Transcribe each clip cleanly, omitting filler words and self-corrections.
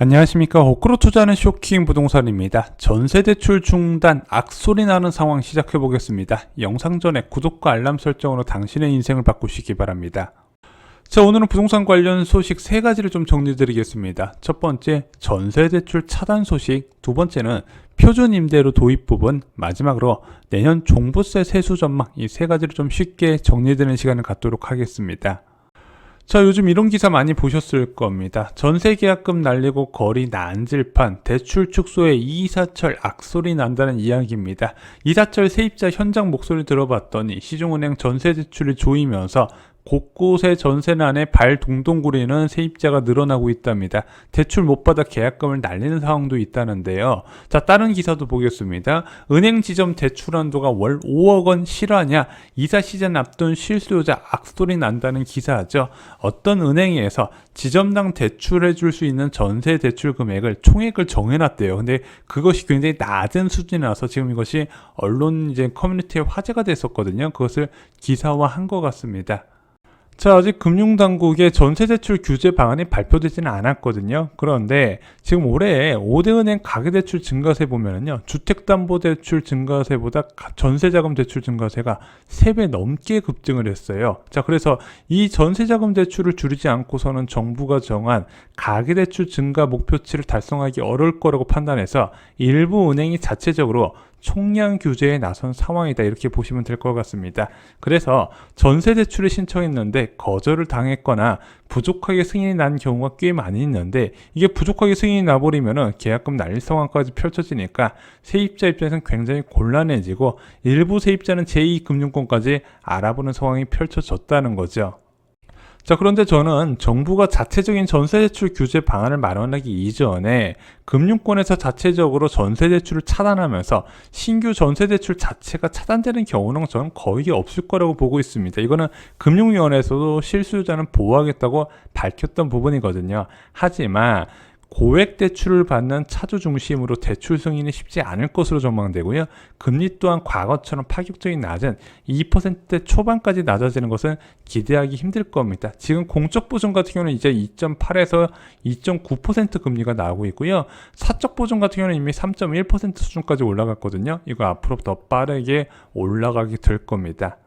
안녕하십니까. 호크로 투자하는 쇼킹 부동산입니다. 전세대출 중단 악소리 나는 상황 시작해 보겠습니다. 영상 전에 구독과 알람 설정으로 당신의 인생을 바꾸시기 바랍니다. 자, 오늘은 부동산 관련 소식 3가지를 좀 정리 드리겠습니다. 첫 번째, 전세대출 차단 소식. 두 번째는 표준임대료 도입 부분. 마지막으로 내년 종부세 세수 전망. 이 3가지를 좀 쉽게 정리되는 시간을 갖도록 하겠습니다. 자, 요즘 이런 기사 많이 보셨을 겁니다. 전세계약금 날리고 거리 난질판, 대출 축소에 이사철 악소리 난다는 이야기입니다. 이사철 세입자 현장 목소리 들어봤더니 시중은행 전세대출이 조이면서 곳곳에 전세난에 발 동동 구리는 세입자가 늘어나고 있답니다. 대출 못 받아 계약금을 날리는 상황도 있다는데요. 자, 다른 기사도 보겠습니다. 은행 지점 대출 한도가 월 5억 원 실화냐? 이사 시즌 앞둔 실수요자 악소리 난다는 기사죠. 어떤 은행에서 지점당 대출해 줄 수 있는 전세 대출 금액을 총액을 정해놨대요. 근데 그것이 굉장히 낮은 수준이라서 지금 이것이 언론 커뮤니티에 화제가 됐었거든요. 그것을 기사화한 것 같습니다. 자, 아직 금융당국의 전세대출 규제 방안이 발표되지는 않았거든요. 그런데 지금 올해 5대 은행 가계대출 증가세 보면은요, 주택담보대출 증가세보다 전세자금 대출 증가세가 3배 넘게 급증을 했어요. 자, 그래서 이 전세자금 대출을 줄이지 않고서는 정부가 정한 가계대출 증가 목표치를 달성하기 어려울 거라고 판단해서 일부 은행이 자체적으로 총량 규제에 나선 상황이다, 이렇게 보시면 될 것 같습니다. 그래서 전세 대출을 신청했는데 거절을 당했거나 부족하게 승인이 난 경우가 꽤 많이 있는데, 이게 부족하게 승인이 나버리면은 계약금 날릴 상황까지 펼쳐지니까 세입자 입장에서는 굉장히 곤란해지고 일부 세입자는 제2금융권까지 알아보는 상황이 펼쳐졌다는 거죠. 자, 그런데 저는 정부가 자체적인 전세대출 규제 방안을 마련하기 이전에 금융권에서 자체적으로 전세대출을 차단하면서 신규 전세대출 자체가 차단되는 경우는 저는 거의 없을 거라고 보고 있습니다. 이거는 금융위원회에서도 실수요자는 보호하겠다고 밝혔던 부분이거든요. 하지만 고액 대출을 받는 차주 중심으로 대출 승인이 쉽지 않을 것으로 전망되고요. 금리 또한 과거처럼 파격적인 낮은 2% 초반까지 낮아지는 것은 기대하기 힘들 겁니다. 지금 공적 보증 같은 경우는 이제 2.8에서 2.9% 금리가 나오고 있고요. 사적 보증 같은 경우는 이미 3.1% 수준까지 올라갔거든요. 이거 앞으로 더 빠르게 올라가게 될 겁니다.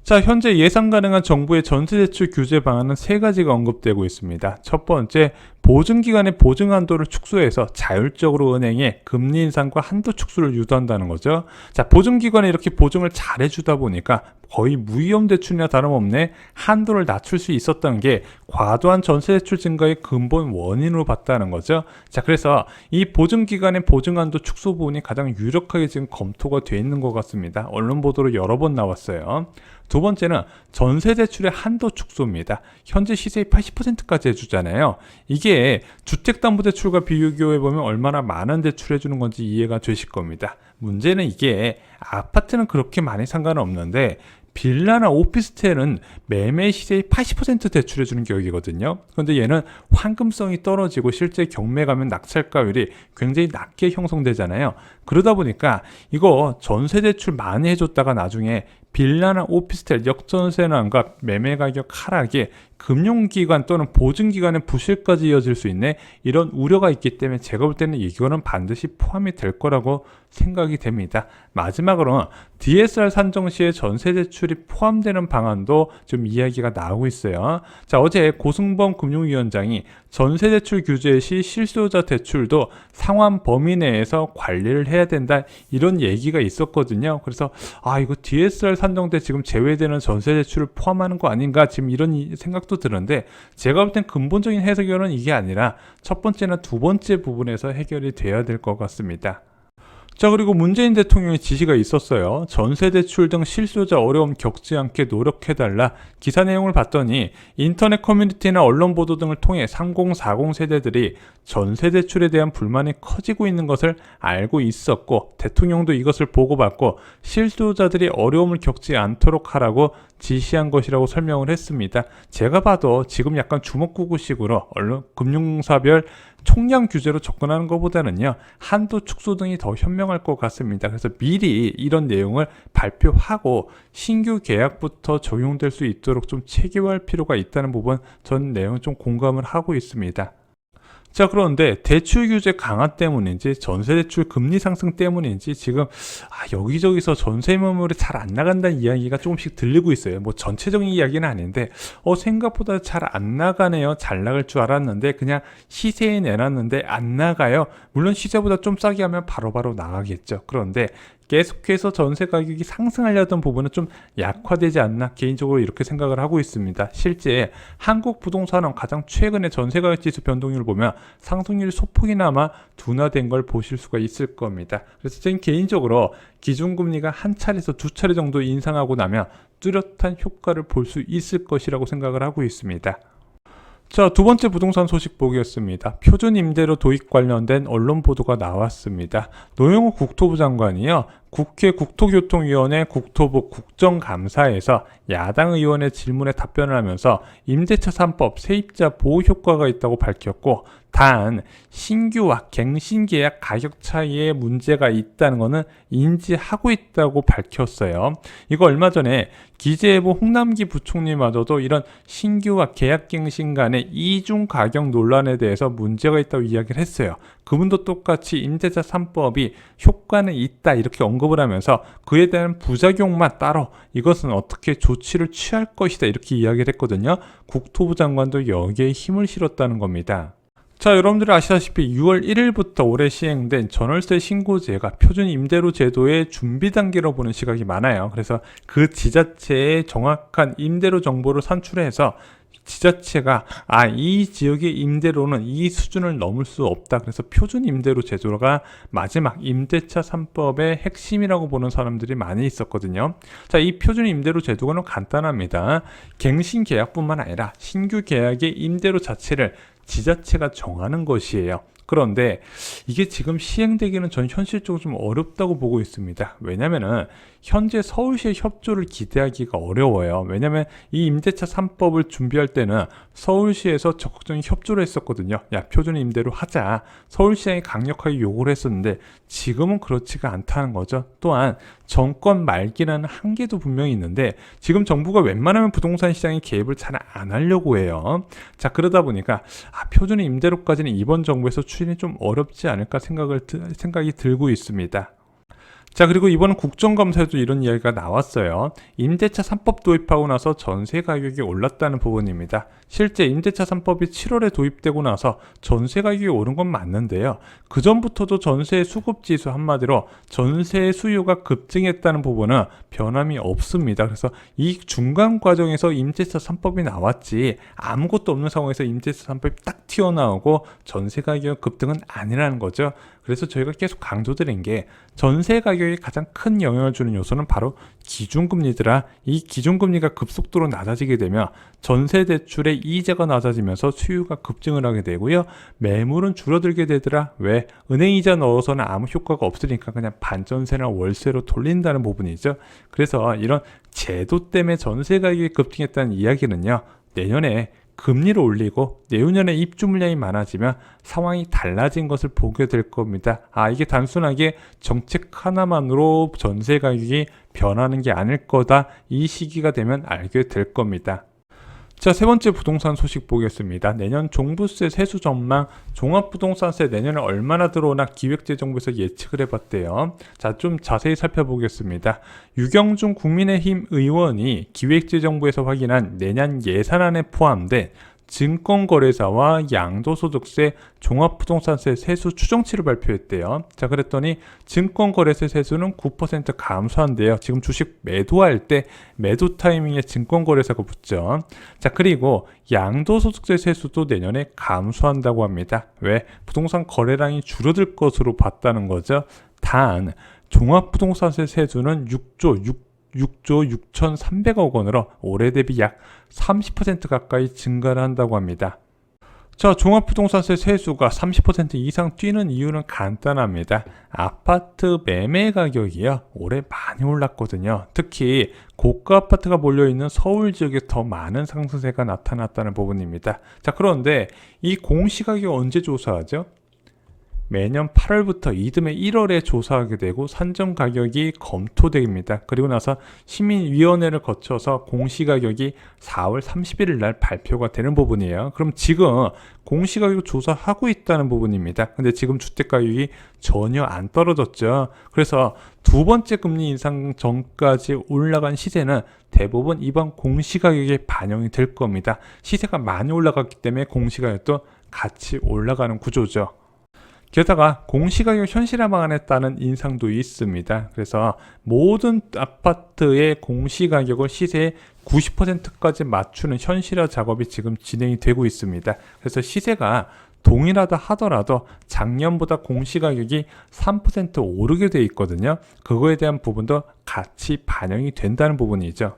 자, 현재 예상 가능한 정부의 전세대출 규제 방안은 3가지가 언급되고 있습니다. 첫 번째, 보증기간의 보증 한도를 축소해서 자율적으로 은행에 금리 인상과 한도 축소를 유도한다는 거죠. 자, 보증기관에 이렇게 보증을 잘 해주다 보니까 거의 무위험 대출이나 다름없네 한도를 낮출 수 있었던 게 과도한 전세대출 증가의 근본 원인으로 봤다는 거죠. 자, 그래서 이 보증기간의 보증 한도 축소 부분이 가장 유력하게 지금 검토가 돼 있는 것 같습니다. 언론 보도로 여러 번 나왔어요. 두 번째는 전세대출의 한도 축소입니다. 현재 시세의 80%까지 해주잖아요. 이게 주택담보대출과 비교해보면 얼마나 많은 대출해주는 건지 이해가 되실 겁니다. 문제는 이게 아파트는 그렇게 많이 상관은 없는데 빌라나 오피스텔은 매매 시세의 80% 대출해주는 격이거든요. 그런데 얘는 황금성이 떨어지고 실제 경매 가면 낙찰가율이 굉장히 낮게 형성되잖아요. 그러다 보니까 이거 전세 대출 많이 해줬다가 나중에 빌라나 오피스텔 역전세난과 매매 가격 하락에 금융기관 또는 보증기관의 부실까지 이어질 수 있는 이런 우려가 있기 때문에 제가 볼 때는 이거는 반드시 포함이 될 거라고 생각이 됩니다. 마지막으로 DSR 산정 시에 전세대출이 포함되는 방안도 좀 이야기가 나오고 있어요. 자, 어제 고승범 금융위원장이 전세대출 규제 시 실수요자 대출도 상환 범위 내에서 관리를 해야 된다, 이런 얘기가 있었거든요. 그래서 이거 DSR 산정 때 지금 제외되는 전세대출을 포함하는 거 아닌가, 지금 이런 생각도 드는데, 제가 볼 땐 근본적인 해석은 이게 아니라 첫 번째나 두 번째 부분에서 해결이 돼야 될 것 같습니다. 자, 그리고 문재인 대통령의 지시가 있었어요. 전세대출 등 실수요자 어려움 겪지 않게 노력해달라. 기사 내용을 봤더니 인터넷 커뮤니티나 언론 보도 등을 통해 30, 40 세대들이 전세대출에 대한 불만이 커지고 있는 것을 알고 있었고, 대통령도 이것을 보고받고 실수요자들이 어려움을 겪지 않도록 하라고 지시한 것이라고 설명을 했습니다. 제가 봐도 지금 약간 주먹구구식으로 언론 금융사별 총량 규제로 접근하는 것보다는요, 한도 축소 등이 더 현명할 것 같습니다. 그래서 미리 이런 내용을 발표하고 신규 계약부터 적용될 수 있도록 좀 체계화할 필요가 있다는 부분, 전 내용 좀 공감을 하고 있습니다. 자, 그런데 대출 규제 강화 때문인지 전세 대출 금리 상승 때문인지 지금 여기저기서 전세 매물이 잘 안 나간다는 이야기가 조금씩 들리고 있어요. 뭐 전체적인 이야기는 아닌데 생각보다 잘 안 나가네요. 잘 나갈 줄 알았는데 그냥 시세에 내놨는데 안 나가요. 물론 시세보다 좀 싸게 하면 바로바로 나가겠죠. 그런데 계속해서 전세 가격이 상승하려던 부분은 좀 약화되지 않나 개인적으로 이렇게 생각을 하고 있습니다. 실제 한국 부동산은 가장 최근의 전세 가격 지수 변동률을 보면 상승률이 소폭이나마 둔화된 걸 보실 수가 있을 겁니다. 그래서 저는 개인적으로 기준금리가 한 차례에서 두 차례 정도 인상하고 나면 뚜렷한 효과를 볼 수 있을 것이라고 생각을 하고 있습니다. 자, 두 번째 부동산 소식 보겠습니다. 표준 임대료 도입 관련된 언론 보도가 나왔습니다. 노영호 국토부 장관이요, 국회 국토교통위원회 국토부 국정감사에서 야당 의원의 질문에 답변을 하면서 임대차 3법 세입자 보호 효과가 있다고 밝혔고, 단 신규와 갱신 계약 가격 차이에 문제가 있다는 것은 인지하고 있다고 밝혔어요. 이거 얼마 전에 기재부 홍남기 부총리마저도 이런 신규와 계약 갱신 간의 이중 가격 논란에 대해서 문제가 있다고 이야기를 했어요. 그분도 똑같이 임대차 3법이 효과는 있다 이렇게 언급을 하면서 그에 대한 부작용만 따로 이것은 어떻게 조치를 취할 것이다 이렇게 이야기를 했거든요. 국토부 장관도 여기에 힘을 실었다는 겁니다. 자, 여러분들이 아시다시피 6월 1일부터 올해 시행된 전월세 신고제가 표준 임대료 제도의 준비 단계로 보는 시각이 많아요. 그래서 그 지자체의 정확한 임대료 정보를 산출해서 지자체가 이 지역의 임대료는 이 수준을 넘을 수 없다. 그래서 표준 임대료 제도가 마지막 임대차 3법의 핵심이라고 보는 사람들이 많이 있었거든요. 자, 이 표준 임대료 제도는 간단합니다. 갱신 계약뿐만 아니라 신규 계약의 임대료 자체를 지자체가 정하는 것이에요. 그런데 이게 지금 시행되기는 전 현실적으로 좀 어렵다고 보고 있습니다. 왜냐면은 현재 서울시의 협조를 기대하기가 어려워요. 왜냐면 이 임대차 3법을 준비할 때는 서울시에서 적극적인 협조를 했었거든요. 야, 표준 임대로 하자. 서울시장이 강력하게 요구를 했었는데 지금은 그렇지가 않다는 거죠. 또한 정권 말기라는 한계도 분명히 있는데 지금 정부가 웬만하면 부동산 시장에 개입을 잘 안 하려고 해요. 자, 그러다 보니까 표준 임대로까지는 이번 정부에서 추진이 좀 어렵지 않을까 생각이 들고 있습니다. 자, 그리고 이번 국정감사에도 이런 이야기가 나왔어요. 임대차 3법 도입하고 나서 전세 가격이 올랐다는 부분입니다. 실제 임대차 3법이 7월에 도입되고 나서 전세 가격이 오른 건 맞는데요. 그 전부터도 전세 수급 지수, 한마디로 전세 수요가 급증했다는 부분은 변함이 없습니다. 그래서 이 중간 과정에서 임대차 3법이 나왔지 아무것도 없는 상황에서 임대차 3법이 딱 튀어나오고 전세 가격 급등은 아니라는 거죠. 그래서 저희가 계속 강조드린 게 전세 가격에 가장 큰 영향을 주는 요소는 바로 기준금리더라. 이 기준금리가 급속도로 낮아지게 되면 전세 대출의 이자가 낮아지면서 수요가 급증을 하게 되고요. 매물은 줄어들게 되더라. 왜? 은행이자 넣어서는 아무 효과가 없으니까 그냥 반전세나 월세로 돌린다는 부분이죠. 그래서 이런 제도 때문에 전세 가격이 급등했다는 이야기는요, 내년에 금리를 올리고 내후년에 입주 물량이 많아지면 상황이 달라진 것을 보게 될 겁니다. 이게 단순하게 정책 하나만으로 전세 가격이 변하는 게 아닐 거다. 이 시기가 되면 알게 될 겁니다. 자, 세 번째 부동산 소식 보겠습니다. 내년 종부세 세수 전망, 종합부동산세 내년에 얼마나 들어오나 기획재정부에서 예측을 해봤대요. 자, 좀 자세히 살펴보겠습니다. 유경준 국민의힘 의원이 기획재정부에서 확인한 내년 예산안에 포함된 증권거래사와 양도소득세, 종합부동산세 세수 추정치를 발표했대요. 자, 그랬더니 증권거래세 세수는 9% 감소한대요. 지금 주식 매도할 때 매도 타이밍에 증권거래사가 붙죠. 자, 그리고 양도소득세 세수도 내년에 감소한다고 합니다. 왜? 부동산 거래량이 줄어들 것으로 봤다는 거죠. 단 종합부동산세 세수는 6조 6,300억 원으로 올해 대비 약 30% 가까이 증가를 한다고 합니다. 자, 종합부동산세 세수가 30% 이상 뛰는 이유는 간단합니다. 아파트 매매 가격이요, 올해 많이 올랐거든요. 특히 고가 아파트가 몰려있는 서울 지역에 더 많은 상승세가 나타났다는 부분입니다. 자, 그런데 이 공시가격 언제 조사하죠? 매년 8월부터 이듬해 1월에 조사하게 되고 산정 가격이 검토됩니다. 그리고 나서 시민위원회를 거쳐서 공시가격이 4월 31일 날 발표가 되는 부분이에요. 그럼 지금 공시가격 조사하고 있다는 부분입니다. 근데 지금 주택가격이 전혀 안 떨어졌죠. 그래서 두 번째 금리 인상 전까지 올라간 시세는 대부분 이번 공시가격에 반영이 될 겁니다. 시세가 많이 올라갔기 때문에 공시가격도 같이 올라가는 구조죠. 게다가 공시가격 현실화 방안에 따른 인상도 있습니다. 그래서 모든 아파트의 공시가격을 시세의 90%까지 맞추는 현실화 작업이 지금 진행이 되고 있습니다. 그래서 시세가 동일하다 하더라도 작년보다 공시가격이 3% 오르게 돼 있거든요. 그거에 대한 부분도 같이 반영이 된다는 부분이죠.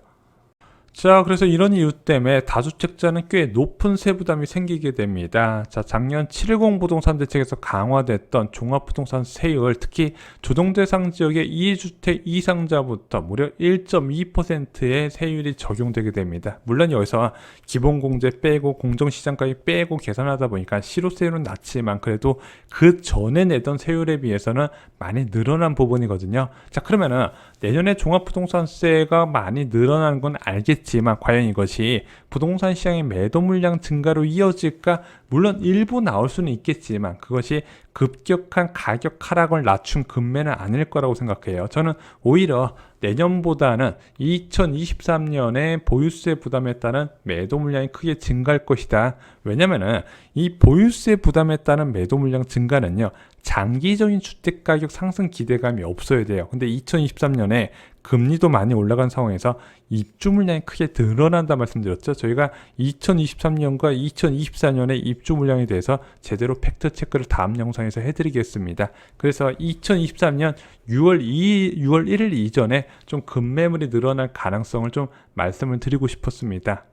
자, 그래서 이런 이유 때문에 다주택자는 꽤 높은 세부담이 생기게 됩니다. 자, 작년 710 부동산 대책에서 강화됐던 종합부동산 세율, 특히 조정대상 지역의 2주택 이상자부터 무려 1.2%의 세율이 적용되게 됩니다. 물론 여기서 기본공제 빼고 공정시장가액 빼고 계산하다 보니까 실효세율은 낮지만 그래도 그 전에 내던 세율에 비해서는 많이 늘어난 부분이거든요. 자, 그러면은 내년에 종합부동산세가 많이 늘어나는 건 알겠지만 과연 이것이 부동산 시장의 매도 물량 증가로 이어질까? 물론 일부 나올 수는 있겠지만 그것이 급격한 가격 하락을 낮춘 금매는 아닐 거라고 생각해요. 저는 오히려 내년보다는 2023년에 보유세 부담에 따른 매도 물량이 크게 증가할 것이다. 왜냐면은 이 보유세 부담에 따른 매도 물량 증가는요, 장기적인 주택가격 상승 기대감이 없어야 돼요. 근데 2023년에 금리도 많이 올라간 상황에서 입주 물량이 크게 늘어난다 말씀드렸죠. 저희가 2023년과 2024년의 입주 물량에 대해서 제대로 팩트 체크를 다음 영상에서 해드리겠습니다. 그래서 2023년 6월 1일 이전에 좀 급매물이 늘어날 가능성을 좀 말씀을 드리고 싶었습니다.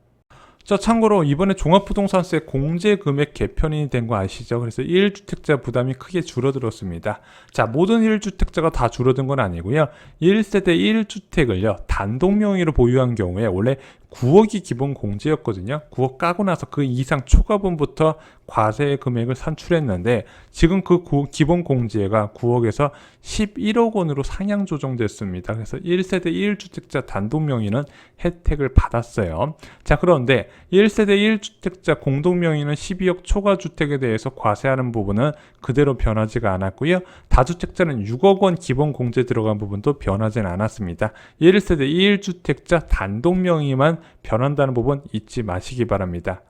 자, 참고로 이번에 종합부동산세 공제 금액 개편이 된 거 아시죠? 그래서 1주택자 부담이 크게 줄어들었습니다. 자, 모든 1주택자가 다 줄어든 건 아니고요. 1세대 1주택을요, 단독 명의로 보유한 경우에 원래 9억이 기본 공제였거든요. 9억 까고 나서 그 이상 초과분부터 과세 금액을 산출했는데 지금 그 기본 공제가 9억에서 11억 원으로 상향 조정됐습니다. 그래서 1세대 1주택자 단독 명의는 혜택을 받았어요. 자, 그런데 1세대 1주택자 공동 명의는 12억 초과 주택에 대해서 과세하는 부분은 그대로 변하지가 않았고요. 다주택자는 6억 원 기본 공제 들어간 부분도 변하지는 않았습니다. 1세대 1주택자 단독 명의만 변한다는 부분 잊지 마시기 바랍니다.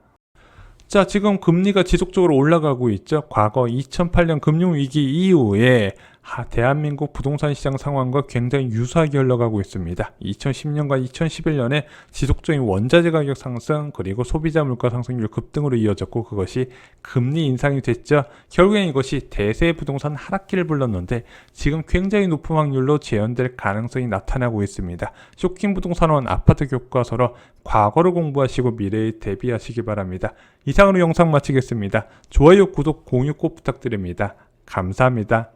자, 지금 금리가 지속적으로 올라가고 있죠. 과거 2008년 금융위기 이후에 대한민국 부동산 시장 상황과 굉장히 유사하게 흘러가고 있습니다. 2010년과 2011년에 지속적인 원자재 가격 상승 그리고 소비자 물가 상승률 급등으로 이어졌고 그것이 금리 인상이 됐죠. 결국엔 이것이 대세 부동산 하락기를 불렀는데 지금 굉장히 높은 확률로 재현될 가능성이 나타나고 있습니다. 쇼킹 부동산원 아파트 교과서로 과거를 공부하시고 미래에 대비하시기 바랍니다. 이상으로 영상 마치겠습니다. 좋아요, 구독, 공유 꼭 부탁드립니다. 감사합니다.